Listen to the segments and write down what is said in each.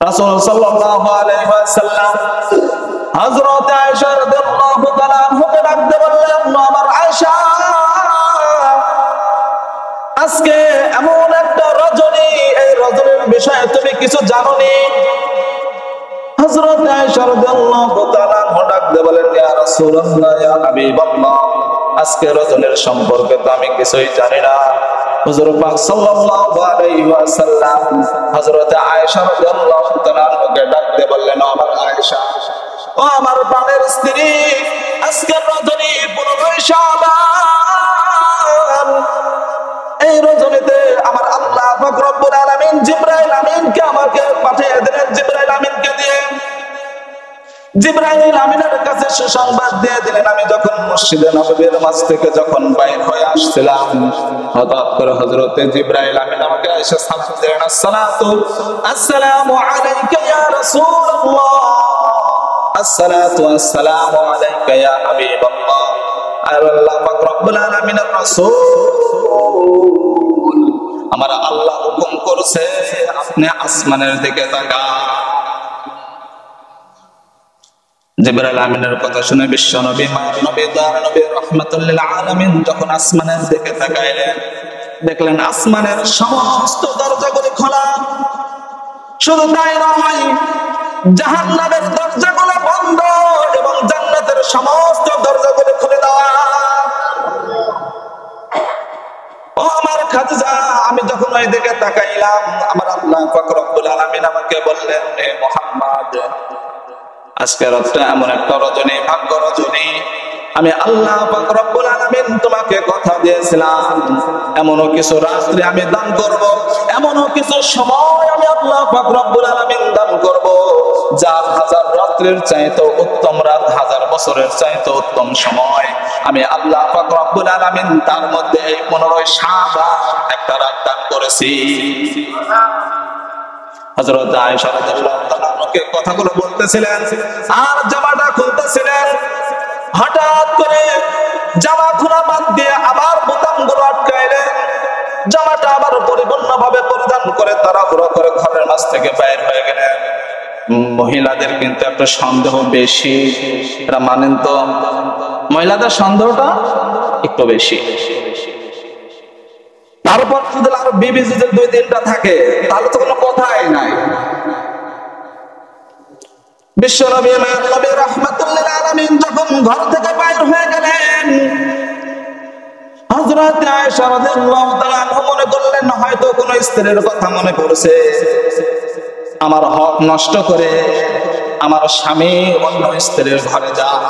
রাসূল সাল্লাল্লাহু আলাইহি ওয়াসাল্লাম হযরত আয়েশা রাদিয়াল্লাহু তাআলা আনহাকে ডাকতে বললেন, আমার আয়েশা, আজকে এমন একটা রজনী, এই রজনীর বিষয়ে তুমি কিছু জানোনি? হযরত আয়েশা রাদিয়াল্লাহু তাআলা আনহা ডাকতে বলেন, ইয়া রাসূলুল্লাহ, ইয়া হাবিবাল্লাহ, আজকে রজনীর সম্পর্কে তো আমি কিছুই জানি না। হুজুর পাক সাল্লাল্লাহু আলাইহি ওয়াসাল্লাম হযরত আয়েশা রাদিয়াল্লাহু তাআলা আনহাকে ডাকতে বললেন, আমার আয়েশা, ও আমার প্রাণের স্ত্রী, আজকে রজনী 15 শাবান। এই রজনীতে আমার আল্লাহ পাক রব্বুল আলামিন জিবরাইল আমিনকে আমাকে পাঠিয়ে দিলেন। জিবরাইল আমিনকে দিয়ে জিবরাইল আমিনের কাছে সুসংবাদ দিয়ে দিলেন। আমি যখন মসজিদে নববীর মাঝ থেকে যখন বাইর হয়ে আসছিলাম, হঠাৎ করে হযরতে জিবরাইল আমিন আমাকে এসে সালাম দিলেন, আসসালামু আলাইকা ইয়া রাসূলুল্লাহ, আসসালাতু আসসালামু আলাইকা ইয়া হাবিবাল্লাহ। আল্লাহ পাক রব্বুল আলামিনের রাসূল, আমার আল্লাহ হুকুম করেছে আপনি আসমানের দিকে তাকান। জিবরাইল আমিনের কথা শুনে বিশ্ব নবী, মায়ের নবী, দয়ার নবী, রাহমাতুল লিল আলামিন যখন আসমানের দিকে তাকাইলেন, দেখলেন আসমানের সমস্ত দরজাগুলি খোলা। শুধু তাই নয়, জাহান্নামের দরজাগুলো বন্ধ এবং জান্নাতের সমস্ত দরজাগুলি খুলে দেওয়া। ও আমার খাদিজা, আমি যখন ওই দিকে তাকাইলাম, আমার আল্লাহ পাক রব্বুল আলামিন আমাকে বললেন, হে মুহাম্মদ, আজকের রাতটা এমন একটা রজনী, ভাগ্য রজনী, আমি আল্লাহ পাক রব্বুল আলামিন তোমাকে কথা দিয়েছিলাম, এমনও কিছু রাত্রি আমি দান করব, এমনও কিছু সময় আমি আল্লাহ পাক রব্বুল আলামিন দান করব, যার 1000 রাত্রির চাইতে উত্তম রাত, 1000 বছরের চাইতে উত্তম সময় আমি আল্লাহ পাক রব্বুল আলামিন তার মধ্যে এই 15 শাবান একটা রাত দান করেছি। হযরত আয়েশা রাদিয়াল্লাহু তাআলা আমাকে কথাগুলো বলতেছিলেন আর জামাটা খুলতেছিলেন। হঠাৎ করে জামা খোলা বাদ দিয়ে আবার বোতামগুলো আটকাইলেন। জামাটা আবার পরিপূর্ণভাবে পরিধান করে তাড়াহুড়ো করে ঘরের মাঝ থেকে বাইরে হয়ে গেলেন। মহিলাদের কিন্তু একটা সন্দেহ বেশি, এটা মানেন তো? মহিলাদের সন্দেহটা একটু বেশি। তারপর যদি আর বিবি যদি 2-3টা থাকে তাহলে তো কোনো কথাই নাই। বিশ্ব নবী, মায়ের নবী, রাহমাতুল লিল আলামিন যখন ঘর থেকে বাইর হয়ে গেলেন, হযরত আয়েশা রাদিয়াল্লাহু তাআলা মনে করলেন হয়তো কোনো স্ত্রীর কথা মনে পড়ছে, আমার হক নষ্ট করে আমার স্বামী অন্য স্ত্রীর ঘরে যায়।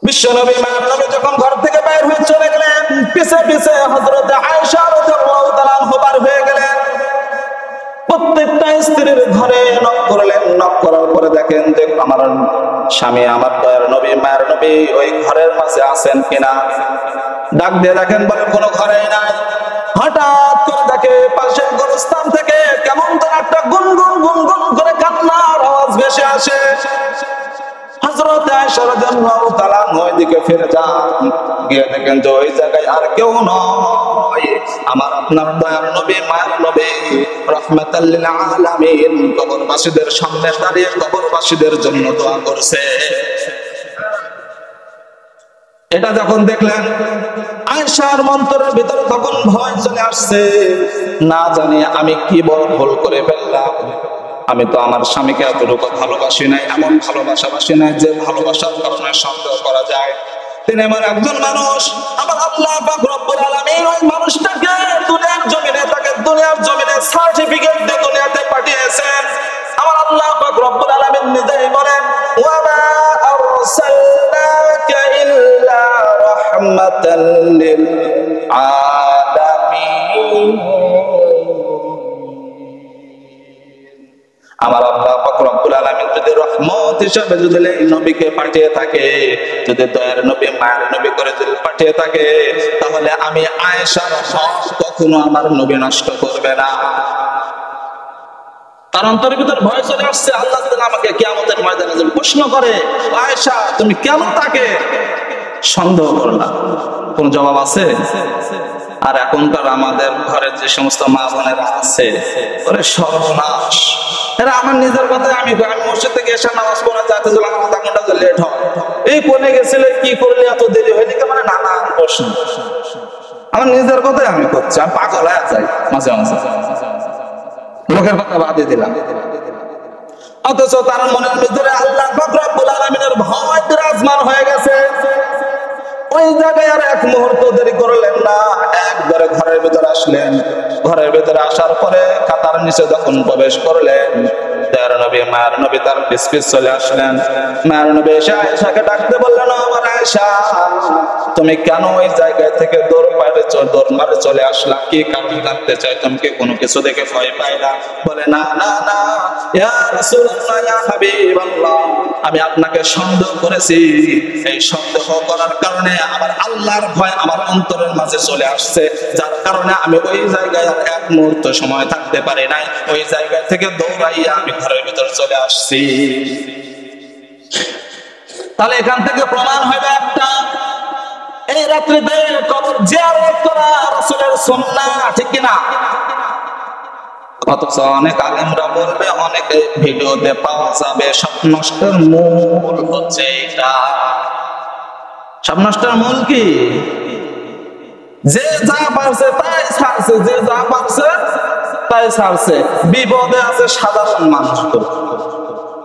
বিশ্বনবী, মায়ের নবী যখন ঘর থেকে বাইর হয়ে চলে গেলেন, পিছে পিছে হযরত আয়েশা রাদিয়াল্লাহু তাআলা বের হয়ে গেলেন। প্রত্যেকটা স্ত্রীর ঘরে নক করলেন। নক করার পরে দেখেন যে আমার স্বামী, আমার দয়ার নবী, মায়ের নবী ওই ঘরের মাঝে আছেন কিনা। ডাক দিয়ে দেখেন, বলে কোনো ঘরেই নাই। হঠাৎ করে দেখে পাশের গোরস্থান থেকে কেমন যেন একটা গুনগুন গুনগুন করে কান্নার আওয়াজ ভেসে আসে। হযরত আয়েশা রাদিয়াল্লাহু তাআলা ওই দিকে ফিরে যান, গিয়ে দেখেন যে ওই জায়গায় আর কেউ নয়, আমার আপনার দয়ার নবী, মায়ের নবী, রাহমাতাল লিল আলামিন কবরবাসীদের সামনে দাঁড়িয়ে কবরবাসীদের জন্য দোয়া করছে। এটা যখন দেখলেন, আয়েশার অন্তরের ভিতরে তখন ভয় চলে আসছে, না জানি আমি কি বড় ভুল করে ফেললাম। আমি তো আমার স্বামীকে এতটুকু ভালোবাসি নাই, এমন ভালোবাসাবাসি নাই যে ভালোবাসার কারণে সন্দেহ করা যায়। তিনি এমন একজন মানুষ, আমার আল্লাহ পাক রব্বুল আলামিন ওই মানুষটাকে দুনিয়ার জমিনে, তাকে দুনিয়ার জমিনে সার্টিফিকেট দিয়ে দুনিয়াতে পাঠিয়েছেন। আমার আল্লাহ পাক রব্বুল আলামিন নিজেই বলেন, ওয়া মা আরসালনাকা ইল্লা রাহমাতাল লিল আলামিন। আমার আল্লাহ পাক রব্বুল আলামিন যদি রহমত হিসেবে যদি এই নবীকে পাঠিয়ে থাকে, যদি দয়ার নবী, মায়ের নবী করে যদি পাঠিয়ে থাকে, তাহলে আমি আয়েশার হক কখনো আমার নবী নষ্ট করবে না। তার অন্তরের ভিতর ভয় চলে আসছে, আল্লাহ যদি আমাকে কিয়ামতের ময়দানে যদি প্রশ্ন করে, আয়েশা তুমি কেন তাকে সন্দেহ করলা, কোন জবাব আছে? আর এখনকার আমাদের ঘরে যে সমস্ত মা বোনেরা আছে ওরে সর্বনাশ। এরা আমার নিজের কথায় আমি মসজিদ থেকে এসে নামাজ পড়া যাতে আমার আধা ঘন্টা লেট হয়, এই কোনে গেছিলে কি করলে এত দেরি হয়নি, মানে নানান প্রশ্ন। আমার নিজের কথাই আমি করছি, আমি পাগল হয়ে যাই মাঝে মাঝে, লোকের কথা বাদে দিলাম। অথচ তার মনের ভিতরে আল্লাহ পাক রব্বুল আলামিনের ভয় বিরাজমান হয়ে গেছে। ওই জায়গায় আর এক মুহূর্ত দেরি করলেন না, একবারে ঘরের ভিতরে আসলেন। ঘরের ভিতরে আসার পরে কাতার নিচে যখন প্রবেশ করলেন, দয়ার নবী মায়ের নবী তার পিছ পিছ চলে আসলেন। মায়ের নবী এসে আয়েশাকে ডাকতে বললেন, আমার আয়েশা, তুমি কেন ওই জায়গায় থেকে দৌড় মারে চলে আসলা? কি কারণ জানতে চাই, তুমি কি কোনো কিছু দেখে ভয় পাইলা? বলে, না না না ইয়া রাসূলুল্লাহ, ইয়া হাবিবাল্লাহ, আমি আপনাকে সন্দেহ করেছি। এই সন্দেহ করার কারণে আমার আল্লাহর ভয় আমার অন্তরের মাঝে চলে আসছে, যার কারণে আমি ওই জায়গায় আর এক মুহূর্ত সময় থাকতে পারি নাই। ওই জায়গা থেকে দৌড়াইয়া আমি ঘরের ভিতর চলে আসছি। তাহলে এখান থেকে প্রমাণ হবে একটা, এই রাত্রিতে কবর জিয়ারত করা রাসূলের সুন্নাহ, ঠিক কি না? অথচ অনেক আলেমরা বলবে, অনেকে ভিডিওতে পাওয়া যাবে, সব নষ্টের মূল হচ্ছে এটা। সব নষ্টের মূল কি? যে যা পারছে তাই ছাড়ছে, যে যা পারছে তাই ছাড়ছে। বিপদে আছে সাধারণ মানুষ।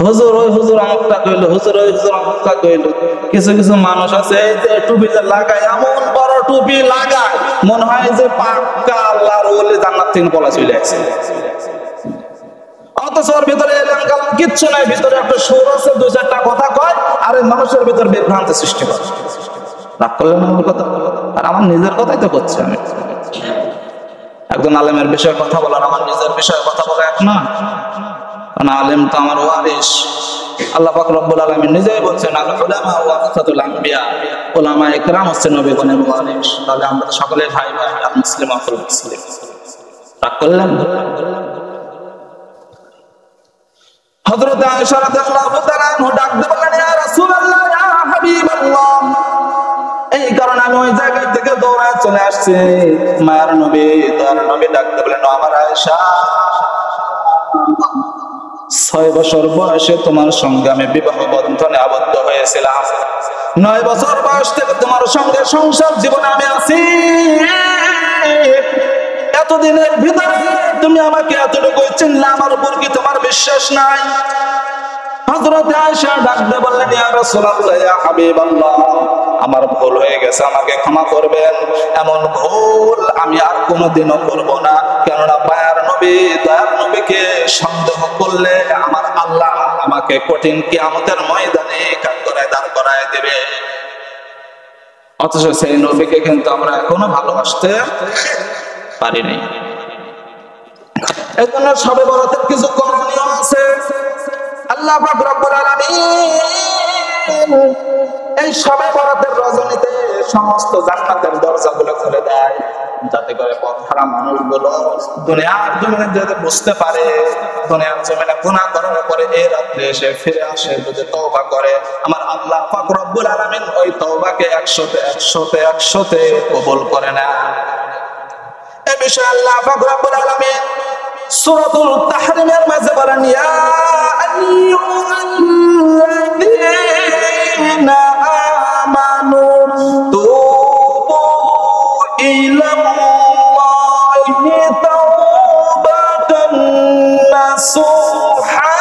হুজুর ওই হুজুর আমকটা কইলো, হুজুর ওই হুজুর আমকটা কইলো। কিছু কিছু মানুষ আছে এই যে টুপিটা লাগায়, এমন বড় টুপি লাগায় মনে হয় যে পাক্কা আল্লাহর ওলি জান্নাত থেকে পলা চলে আসে। অথচ ওর ভিতরে এলেম কালাম কিচ্ছু নাই, ভিতরে একটা সুর আছে, দুই চারটা কথা কয়, আর এই মানুষের ভিতরে বিভ্রান্তি সৃষ্টি করে। রাগ করলেন আমার কথা? আর আমার নিজের কথাই তো করছি আমি। একজন আলেমের বিষয়ে কথা বলার আমার নিজের বিষয়ে কথা বলা এক না, কারণ আলেম তো আমার ওয়ারিস। আল্লাহ পাক রব্বুল আলামিন নিজেই বলছেন, আল উলামা ওয়ারাসাতুল আম্বিয়া, উলামা ইকরাম হচ্ছে নবীগণের ওয়ারিস। তাহলে আমরা তো সকলে ভাই ভাই, আর মুসলিম আকুল মুসলিম। রাগ করলেন? হযরত আয়েশা রাদিয়াল্লাহু তাআলা আনহা ডাক দিয়ে বললেন, ইয়া রাসূলুল্লাহ, ইয়া হাবিবাল্লাহ, এই কারণে আমি ওই জায়গা থেকে দৌড়ায় চলে আসছি। মায়ের নবী তার নবী ডাক দিয়ে বললেন, আমার আয়েশা, 6 বছর বয়সে তোমার সঙ্গে আমি বিবাহ বন্ধনে আবদ্ধ হয়েছিলাম। 9 বছর বয়স থেকে তোমার সঙ্গে সংসার জীবনে আমি আছি। এতদিনের ভিতরে তুমি আমাকে এতটুকু চিনলে, আমার উপর কি তোমার বিশ্বাস নাই? হযরত আয়েশা ডাক দিয়ে বললেন, ইয়া রাসূলুল্লাহ, ইয়া হাবিবাল্লাহ, আমার ভুল হয়ে গেছে, আমাকে ক্ষমা করবেন। এমন ভুল আমি আর কোনোদিনও করব না। কেননা মায়ার নবী দয়ার নবীকে সন্দেহ করলে আমার আল্লাহ আমাকে কঠিন কিয়ামতের ময়দানে কাঠগড়ায় দাঁড় করায় দেবে। অথচ সেই নবীকে কিন্তু আমরা এখনো ভালোবাসতে পারিনি। এজন্য শবে বরাতের কিছু করণীয় আছে। আল্লাহ পাক রব্বুল আলামিন এই শবে বরাতের রজনীতে সমস্ত জান্নাতের দরজাগুলো খুলে দেয়, যাতে করে পথহারা মানুষগুলো দুনিয়ার জমিনে যাতে বুঝতে পারে, দুনিয়ার জমিনে গুনাহ করার পরে এই রাত্রে এসে ফিরে আসে, যদি তওবা করে, আমার আল্লাহ পাক রব্বুল আলামিন ওই তওবাকে 100তে কবুল করে নেয়। এই বিষয়ে আল্লাহ পাক রব্বুল আলামিন সূরাতুল তাহরিমের মাঝে বলেন, ইয়া আইয়ুহাল্লাযীনা আমানু তুবু ইলাল্লাহি তাওবাতান নাসুহা,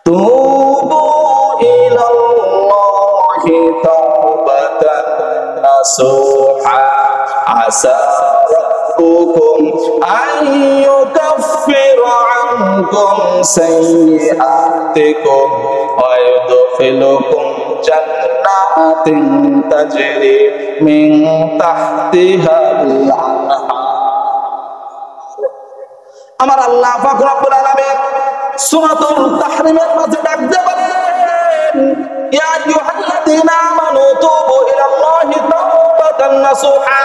তুবু ইলাল্লাহি তাওবাতান নাসুহা, আসা রাব্বুকুম আইয়ুকাফিরা আনকুম সাইয়্যাতিকুম ওয়া ইউদখিলুকুম জান্নাতিন তাজরি মিন তাহতিহাল আনহার। আমার আল্লাহ পাক রব্বুল আলামিন সূরাতুল তাহরিমের মাঝে ডাক দিয়ে বলেন, ইয়া আইয়ুহাল্লাযীনা আমানু তুবু ইলাল্লাহি তাওবাতান নাসুহা।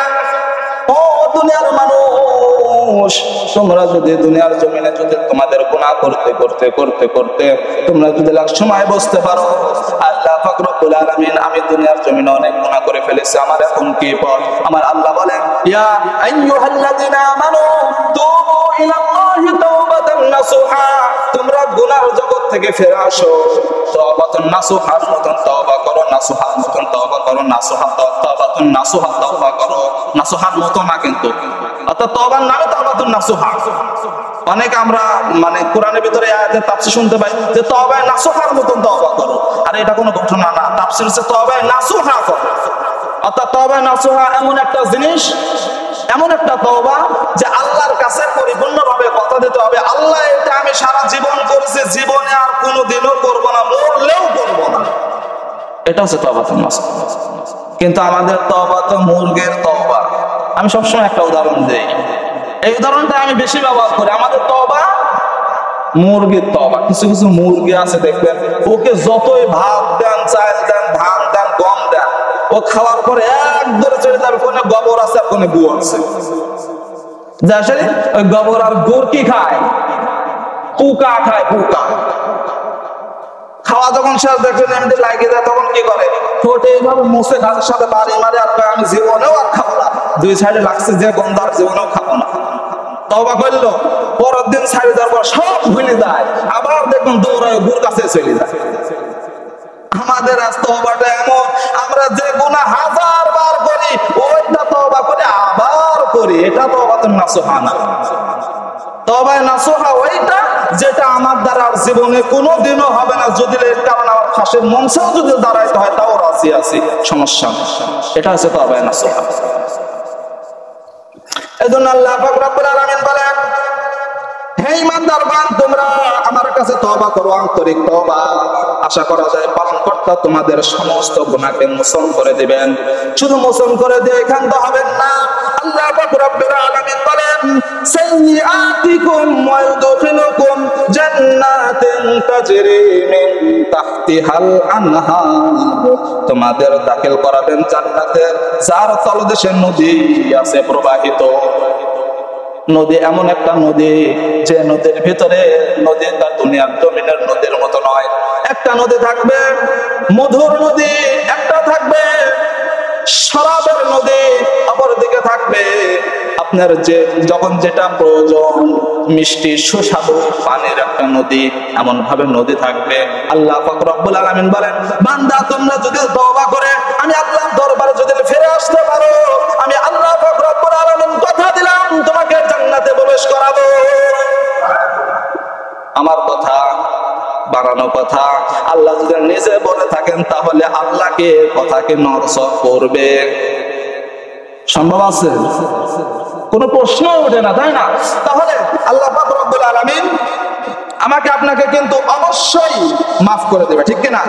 ও দুনিয়ার মানুষ, তোমরা যদি দুনিয়ার জমিনে যদি তোমাদের গুনাহ করতে করতে করতে করতে তোমরা যদি এক সময় বুঝতে পারো আল্লাহ পাক রব্বুল আলামিন আমি দুনিয়ার জমিনে অনেক গুনাহ করে ফেলেছি, আমার এখন কি পথ? আমার আল্লাহ বলেন ইয়া আইয়ুহাল্লাযিনা আমানু তুবু ইলাল্লাহি তাওবাতান নাসুহা, তোমরা গুনার জগৎ থেকে ফিরে আসো, তাওবাতান নাসুহার মতন তওবা করো, নাসুহার মতন তওবা করো, তাওবাতুন নাসুহা তওবা করো, নাসুহার মতন না কিন্তু, অর্থাৎ তওবার নামে তাওবাতুন নাসুহা। অনেক আমরা মানে কোরআনের ভিতরে আয়াতের তাফসীর শুনতে পাই যে তওবায়ে নাসুহার মতন তওবা করো, আর এটা কোনো ঘটনা না, তাফসীর হচ্ছে তওবায়ে নাসুহা করো। অর্থাৎ তওবায়ে নাসুহা এমন একটা জিনিস, এমন একটা তওবা যে আল্লাহর কাছে পরিপূর্ণভাবে কথা দিতে হবে, আল্লাহ এটা আমি সারা জীবন করেছি, জীবনে আর কোনোদিনও করব না, মরলেও করব না। এটা হচ্ছে তওবাতুন নাসুহা। কিন্তু আমাদের তওবা তো মুরগির তওবা। আমি সবসময় একটা উদাহরণ দেই, এই উদাহরণটা আমি বেশি ব্যবহার করি। আমাদের তওবা মুরগির তওবা। কিছু কিছু মুরগি আছে দেখবেন, ওকে যতই ভাত দেন, চাল দেন, ধান দেন, গম দেন, ও খাওয়ার পরে এক ধরে চলে যাবে, কোনে গোবর আছে আর কোনে গু আছে। যে আসলে ওই গোবর আর গুড় কি খায়? পোকা খায়, পোকা। খাওয়া যখন শেষ দেখবেন এমনি লাগে যায়, তখন কি করে? ঠোঁটে এইভাবে মুছে গাছের সাথে বাড়ি মারে, আর আমি জীবনেও আর খাবো না, দুই সাইডে লাগছে যে গন্ধার, জীবনেও খাবো না। তওবা করলো, পরের দিন ছাড়ি দেওয়ার পর সব ভুলে যায়, আবার দেখুন দৌড়ায় গুড় কাছে চলে যায়। আমাদের আজ তওবাটা এমন, আমরা যে গুনাহ হাজার বার করি ওইটা তওবা করে আবার করি, এটা তওবাতুন নাসুহা না। তওবায়ে নাসুহা ওইটা যেটা আমার দ্বারা আর জীবনে কোনোদিনও হবে না, যদি এর কারণে আমার ফাঁসির মঞ্চেও যদি দাঁড়াইতে হয় তাও রাজি আছি, সমস্যা নেই। এটা হচ্ছে তওবায়ে নাসুহা। এজন্য আল্লাহ পাক রব্বুল আলামিন বলেন, হে ঈমানদারগণ, তোমরা আমার কাছে তওবা করো, আন্তরিক তওবা। আশা করা যায় পালনকর্তা তোমাদের সমস্ত গুনাহকে মোচন করে দিবেন। শুধু মোচন করে দিয়ে ক্ষান্ত হবেন না, আল্লাহ পাক রব্বুল আলামিন বলেন সাইয়্যাতিকুম ওয়া ইউদখিলুকুম জান্নাতিন তাজরি মিন তাহতিহাল আনহার, তোমাদের দাখিল করাবেন জান্নাতে যার তলদেশে নদী আছে প্রবাহিত। নদী এমন একটা নদী যে নদীর ভিতরে, নদীটা দুনিয়ার জমিনের নদীর মতো নয়। একটা নদী থাকবে মধুর নদী, একটা থাকবে শরাবের নদী, অপর দিকে থাকবে আপনার যে যখন যেটা প্রয়োজন মিষ্টি সুস্বাদু পানির একটা নদী। এমন ভাবে নদী থাকবে। আল্লাহ পাক রব্বুল আলামিন বলেন, বান্দা তোমরা যদি তওবা করে আমি আল্লাহর দরবারে যদি ফিরে আসতে পারো, আমি আল্লাহ পাক রব্বুল আলামিন কথা দিলাম তোমাকে জান্নাতে প্রবেশ করাবো। আমার কথা বানানো কথা, আল্লাহ যদি নিজে বলে থাকেন তাহলে আল্লাহকে কথাকে নরসক করবে সম্ভব আছে? কোনো প্রশ্ন ওঠে না, তাই না? তাহলে আল্লাহ পাক রব্বুল আলামিন আমাকে আপনাকে কিন্তু অবশ্যই মাফ করে দেবে, ঠিক কিনা?